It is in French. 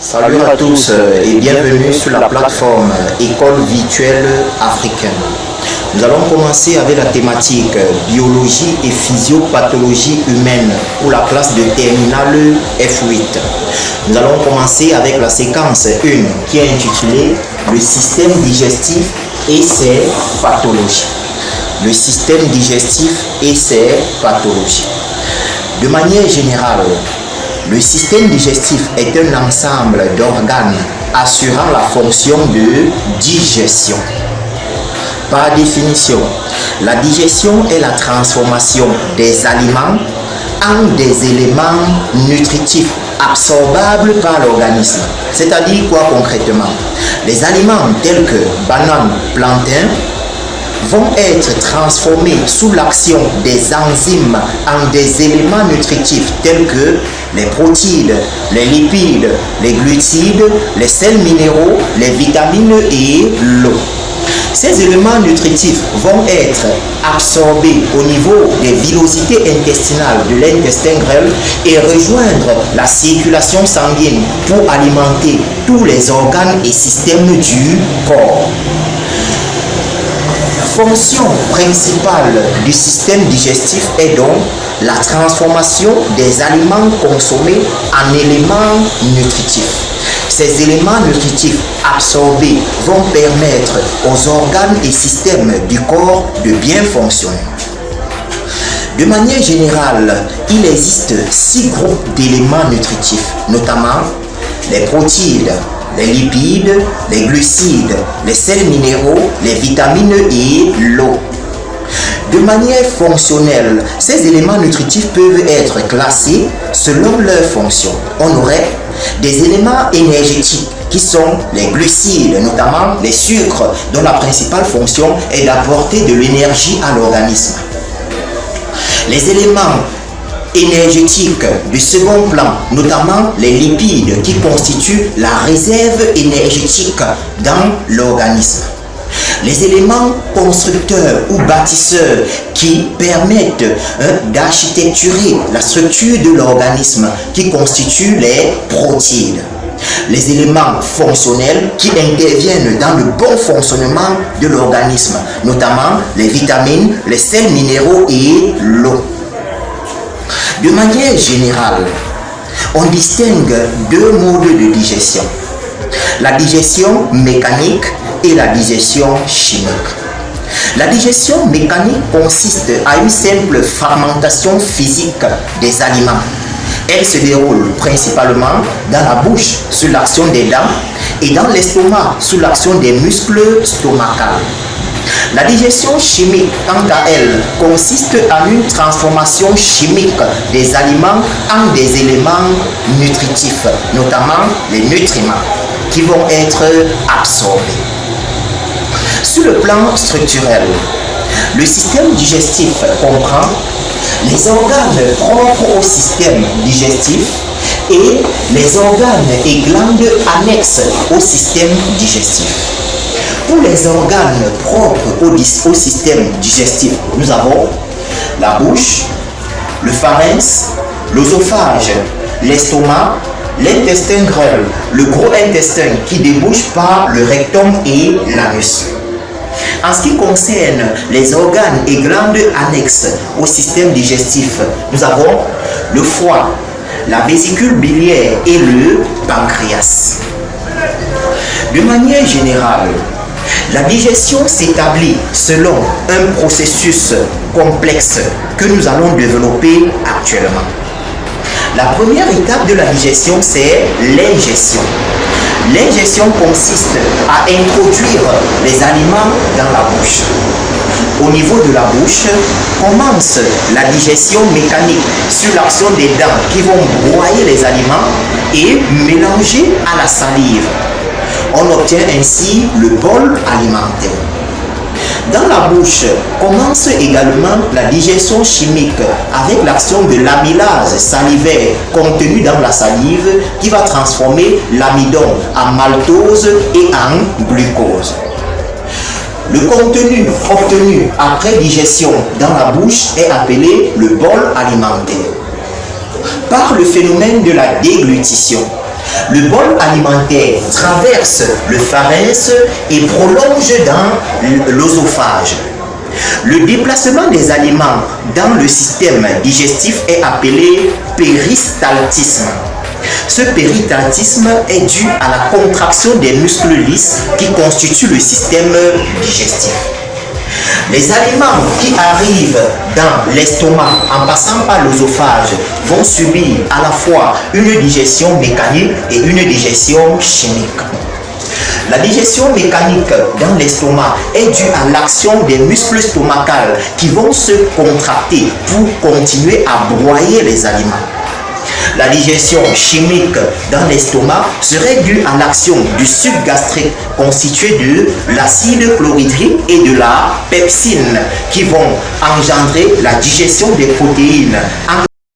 Salut à tous et bienvenue sur la plateforme École virtuelle africaine. Nous allons commencer avec la thématique biologie et physiopathologie humaine pour la classe de terminale F8. Nous allons commencer avec la séquence 1 qui est intitulée le système digestif et ses pathologies. Le système digestif et ses pathologies. De manière générale, le système digestif est un ensemble d'organes assurant la fonction de digestion. Par définition, la digestion est la transformation des aliments en des éléments nutritifs absorbables par l'organisme. C'est-à-dire quoi concrètement? Les aliments tels que bananes, plantains vont être transformés sous l'action des enzymes en des éléments nutritifs tels que les protéines, les lipides, les glucides, les sels minéraux, les vitamines et l'eau. Ces éléments nutritifs vont être absorbés au niveau des villosités intestinales de l'intestin grêle et rejoindre la circulation sanguine pour alimenter tous les organes et systèmes du corps. La fonction principale du système digestif est donc la transformation des aliments consommés en éléments nutritifs. Ces éléments nutritifs absorbés vont permettre aux organes et systèmes du corps de bien fonctionner. De manière générale, il existe 6 groupes d'éléments nutritifs, notamment les protéines, les lipides, les glucides, les sels minéraux, les vitamines et l'eau. De manière fonctionnelle, ces éléments nutritifs peuvent être classés selon leur fonction. On aurait des éléments énergétiques qui sont les glucides, notamment les sucres, dont la principale fonction est d'apporter de l'énergie à l'organisme. Les éléments énergétiques du second plan, notamment les lipides qui constituent la réserve énergétique dans l'organisme. Les éléments constructeurs ou bâtisseurs qui permettent d'architecturer la structure de l'organisme qui constituent les protéines. Les éléments fonctionnels qui interviennent dans le bon fonctionnement de l'organisme, notamment les vitamines, les sels minéraux et l'eau. De manière générale, on distingue 2 modes de digestion. La digestion mécanique et la digestion chimique. La digestion mécanique consiste à une simple fermentation physique des aliments. Elle se déroule principalement dans la bouche sous l'action des dents et dans l'estomac sous l'action des muscles stomacaux. La digestion chimique, quant à elle, consiste en une transformation chimique des aliments en des éléments nutritifs, notamment les nutriments, qui vont être absorbés. Sur le plan structurel, le système digestif comprend les organes propres au système digestif et les organes et glandes annexes au système digestif. Pour les organes propres au système digestif, nous avons la bouche, le pharynx, l'œsophage, l'estomac, l'intestin grêle, le gros intestin qui débouche par le rectum et l'anus. En ce qui concerne les organes et glandes annexes au système digestif, nous avons le foie, la vésicule biliaire et le pancréas. De manière générale, la digestion s'établit selon un processus complexe que nous allons développer actuellement. La première étape de la digestion, c'est l'ingestion. L'ingestion consiste à introduire les aliments dans la bouche. Au niveau de la bouche, commence la digestion mécanique sur l'action des dents qui vont broyer les aliments et mélanger à la salive. On obtient ainsi le bol alimentaire. Dans la bouche commence également la digestion chimique avec l'action de l'amylase salivaire contenue dans la salive qui va transformer l'amidon en maltose et en glucose. Le contenu obtenu après digestion dans la bouche est appelé le bol alimentaire. Par le phénomène de la déglutition, Le bol alimentaire traverse le pharynx et prolonge dans l'œsophage. Le déplacement des aliments dans le système digestif est appelé péristaltisme. Ce péristaltisme est dû à la contraction des muscles lisses qui constituent le système digestif. Les aliments qui arrivent dans l'estomac en passant par l'œsophage vont subir à la fois une digestion mécanique et une digestion chimique. La digestion mécanique dans l'estomac est due à l'action des muscles stomacales qui vont se contracter pour continuer à broyer les aliments. La digestion chimique dans l'estomac serait due à l'action du suc gastrique constitué de l'acide chlorhydrique et de la pepsine qui vont engendrer la digestion des protéines.